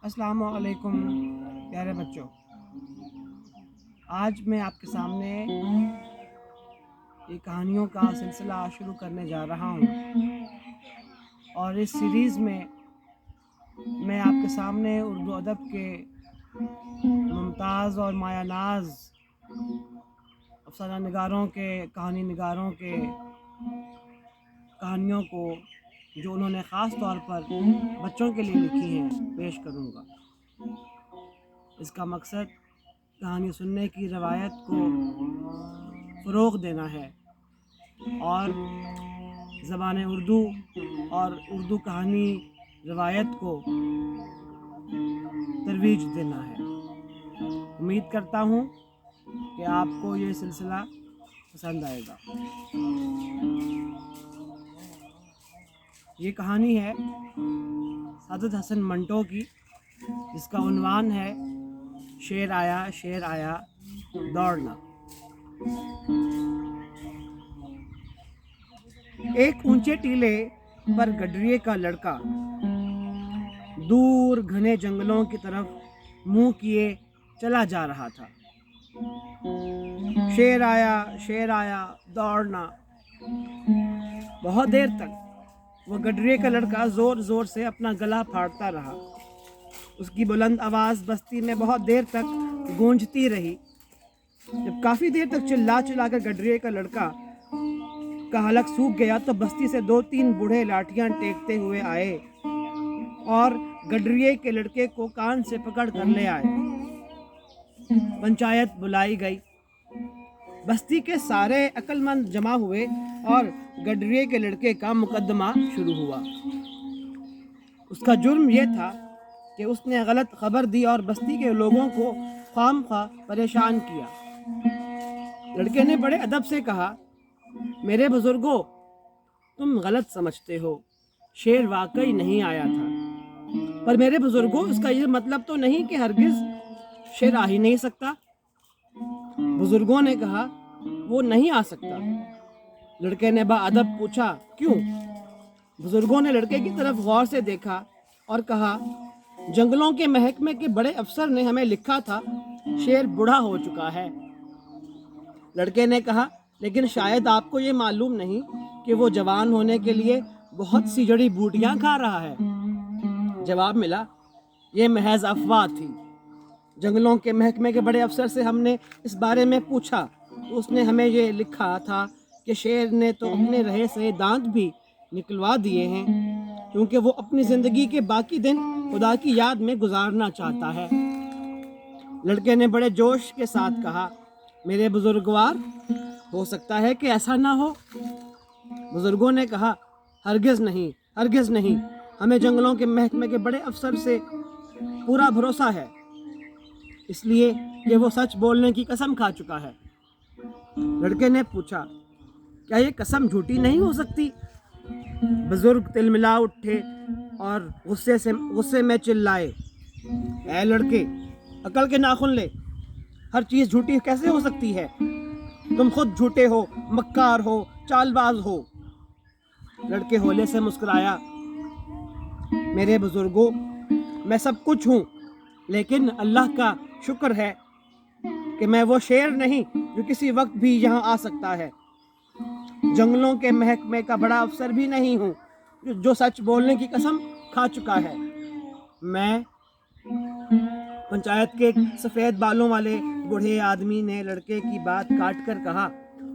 السلام علیکم پیارے بچوں، آج میں آپ کے سامنے یہ کہانیوں کا سلسلہ شروع کرنے جا رہا ہوں، اور اس سیریز میں آپ کے سامنے اردو ادب کے ممتاز اور مایہ ناز افسانہ نگاروں کے کہانی نگاروں کے کہانیوں کو جو انہوں نے خاص طور پر بچوں کے لیے لکھی ہیں پیش کروں گا۔ اس کا مقصد کہانی سننے کی روایت کو فروغ دینا ہے اور زبان اردو اور اردو کہانی روایت کو ترویج دینا ہے۔ امید کرتا ہوں کہ آپ کو یہ سلسلہ پسند آئے گا۔ یہ کہانی ہے سعادت حسن منٹو کی، جس کا عنوان ہے شیر آیا دوڑنا۔ ایک اونچے ٹیلے پر گڈریے کا لڑکا دور گھنے جنگلوں کی طرف منہ کیے چلا جا رہا تھا۔ شیر آیا دوڑنا۔ بہت دیر تک وہ گڈریے کا لڑکا زور زور سے اپنا گلا پھاڑتا رہا۔ اس کی بلند آواز بستی میں بہت دیر تک گونجتی رہی۔ جب کافی دیر تک چلا کر گڈریے کا لڑکا کا حلق سوکھ گیا تو بستی سے 2-3 بوڑھے لاٹھیاں ٹیکتے ہوئے آئے اور گڈریے کے لڑکے کو کان سے پکڑ کر لے آئے۔ پنچایت بلائی گئی۔ بستی کے سارے عقل مند جمع ہوئے اور گڈریے کے لڑکے کا مقدمہ شروع ہوا۔ اس کا جرم یہ تھا کہ اس نے غلط خبر دی اور بستی کے لوگوں کو خام خواہ پریشان کیا۔ لڑکے نے بڑے ادب سے کہا، میرے بزرگوں، تم غلط سمجھتے ہو، شیر واقعی نہیں آیا تھا، پر میرے بزرگوں، اس کا یہ مطلب تو نہیں کہ ہرگز شیر آ ہی نہیں سکتا۔ بزرگوں نے کہا، وہ نہیں آ سکتا۔ لڑکے نے با ادب پوچھا، کیوں؟ بزرگوں نے لڑکے کی طرف غور سے دیکھا اور کہا، جنگلوں کے محکمے کے بڑے افسر نے ہمیں لکھا تھا شیر بوڑھا ہو چکا ہے۔ لڑکے نے کہا، لیکن شاید آپ کو یہ معلوم نہیں کہ وہ جوان ہونے کے لیے بہت سی جڑی بوٹیاں کھا رہا ہے۔ جواب ملا، یہ محض افواہ تھی۔ جنگلوں کے محکمے کے بڑے افسر سے ہم نے اس بارے میں پوچھا تو اس نے ہمیں یہ لکھا تھا کہ شیر نے تو اپنے رہے سے دانت بھی نکلوا دیے ہیں، کیونکہ وہ اپنی زندگی کے باقی دن خدا کی یاد میں گزارنا چاہتا ہے۔ لڑکے نے بڑے جوش کے ساتھ کہا، میرے بزرگوار، ہو سکتا ہے کہ ایسا نہ ہو۔ بزرگوں نے کہا، ہرگز نہیں، ہمیں جنگلوں کے محکمے کے بڑے افسر سے پورا بھروسہ ہے، اس لیے کہ وہ سچ بولنے کی قسم کھا چکا ہے۔ لڑکے نے پوچھا، کیا یہ قسم جھوٹی نہیں ہو سکتی؟ بزرگ تلملا اٹھے اور غصے میں چلائے، اے لڑکے، عقل کے ناخن لے، ہر چیز جھوٹی کیسے ہو سکتی ہے؟ تم خود جھوٹے ہو، مکار ہو، چال باز ہو۔ لڑکے ہولے سے مسکرایا، میرے بزرگوں، میں سب کچھ ہوں، لیکن اللہ کا شکر ہے کہ میں وہ شیر نہیں جو کسی وقت بھی یہاں آ سکتا ہے۔ جنگلوں کے محکمے کا بڑا افسر بھی نہیں ہوں جو سچ بولنے کی قسم کھا چکا ہے۔ میں پنچایت کے سفید بالوں والے بوڑھے آدمی نے لڑکے کی بات کاٹ کر کہا،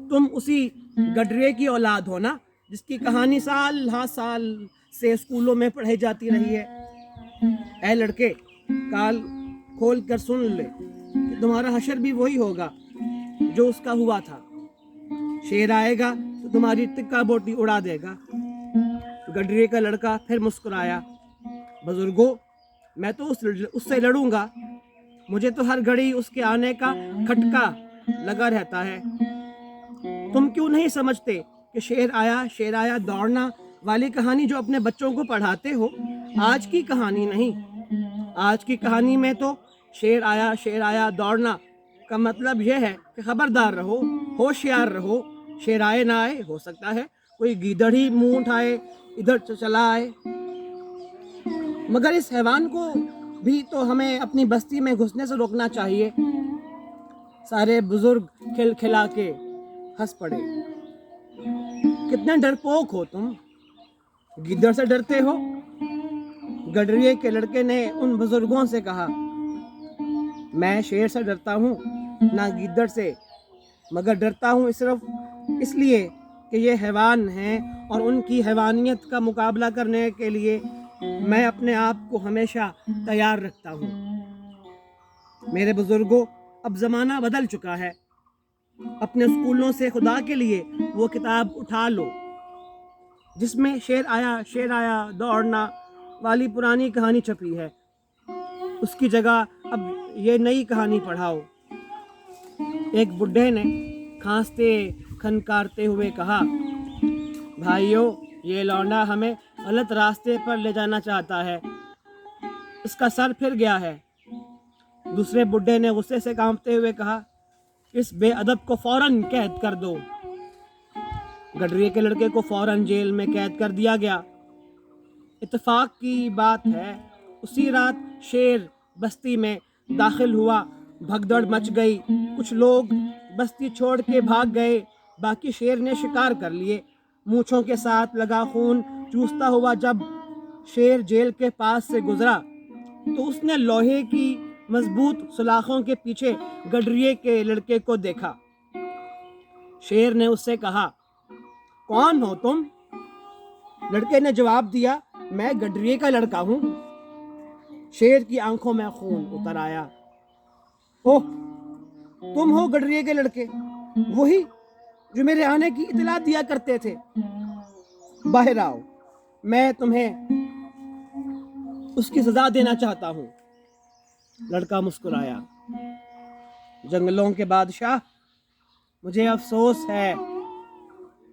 تم اسی گڈریے کی اولاد ہو نا، جس کی کہانی سال ہا سال سے اسکولوں میں پڑھائی جاتی رہی ہے۔ اے لڑکے، کال کھول کر سن لے کہ تمہارا حشر بھی وہی ہوگا جو اس کا ہوا تھا۔ شیر آئے گا تو تمہاری ٹکا بوٹی اڑا دے گا۔ گڈریے کا لڑکا پھر مسکرایا، بزرگوں، میں تو اس سے لڑوں گا، مجھے تو ہر گھڑی اس کے آنے کا کھٹکا لگا رہتا ہے۔ تم کیوں نہیں سمجھتے کہ شیر آیا دوڑنا والی کہانی جو اپنے بچوں کو پڑھاتے ہو، آج کی کہانی نہیں۔ آج کی کہانی میں تو شیر آیا دوڑنا کا مطلب یہ ہے کہ خبردار رہو، ہوشیار رہو، شیر آئے نہ آئے، ہو سکتا ہے کوئی گیدڑ ہی منہ اٹھائے ادھر چلا آئے، مگر اس حیوان کو بھی تو ہمیں اپنی بستی میں گھسنے سے روکنا چاہیے۔ سارے بزرگ کھل کھلا کے ہنس پڑے۔ کتنے ڈرپوک ہو تم، گیدڑ سے ڈرتے ہو؟ گڈریے کے لڑکے نے ان بزرگوں سے کہا، میں شیر سے ڈرتا ہوں نہ گیدڑ سے، مگر ڈرتا ہوں صرف اس لیے کہ یہ حیوان ہیں اور ان کی حیوانیت کا مقابلہ کرنے کے لیے میں اپنے آپ کو ہمیشہ تیار رکھتا ہوں۔ میرے بزرگوں، اب زمانہ بدل چکا ہے، اپنے اسکولوں سے خدا کے لیے وہ کتاب اٹھا لو جس میں شیر آیا دوڑنا والی پرانی کہانی چھپی ہے، اس کی جگہ اب یہ نئی کہانی پڑھاؤ۔ ایک بڈھے نے کھانستے کھنکارتے ہوئے کہا، بھائیو، یہ لونڈا ہمیں غلط راستے پر لے جانا چاہتا ہے، اس کا سر پھر گیا ہے۔ دوسرے بڈھے نے غصے سے کانپتے ہوئے کہا، اس بے ادب کو فوراً قید کر دو۔ گڈریے کے لڑکے کو فوراً جیل میں قید کر دیا گیا۔ اتفاق کی بات ہے، اسی رات شیر بستی میں داخل ہوا، بھگدڑ مچ گئی، کچھ لوگ بستی چھوڑ کے بھاگ گئے، باقی شیر نے شکار کر لیے۔ مونچھوں کے ساتھ لگا خون چوستا ہوا جب شیر جیل کے پاس سے گزرا تو اس نے لوہے کی مضبوط سلاخوں کے پیچھے گڈریے کے لڑکے کو دیکھا۔ شیر نے اس سے کہا، کون ہو تم؟ لڑکے نے جواب دیا، میں گڈریے کا لڑکا ہوں۔ شیر کی آنکھوں میں خون اتر آیا۔ اوہ، تم ہو گڈریے کے لڑکے، وہی جو میرے آنے کی اطلاع دیا کرتے تھے۔ باہر آؤ، میں تمہیں اس کی سزا دینا چاہتا ہوں۔ لڑکا مسکرایا، جنگلوں کے بادشاہ، مجھے افسوس ہے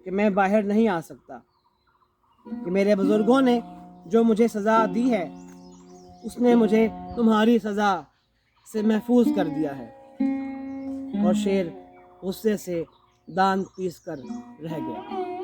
کہ میں باہر نہیں آ سکتا، کہ میرے بزرگوں نے جو مجھے سزا دی ہے اس نے مجھے تمہاری سزا سے محفوظ کر دیا ہے۔ اور شیر غصے سے دانت پیس کر رہ گیا۔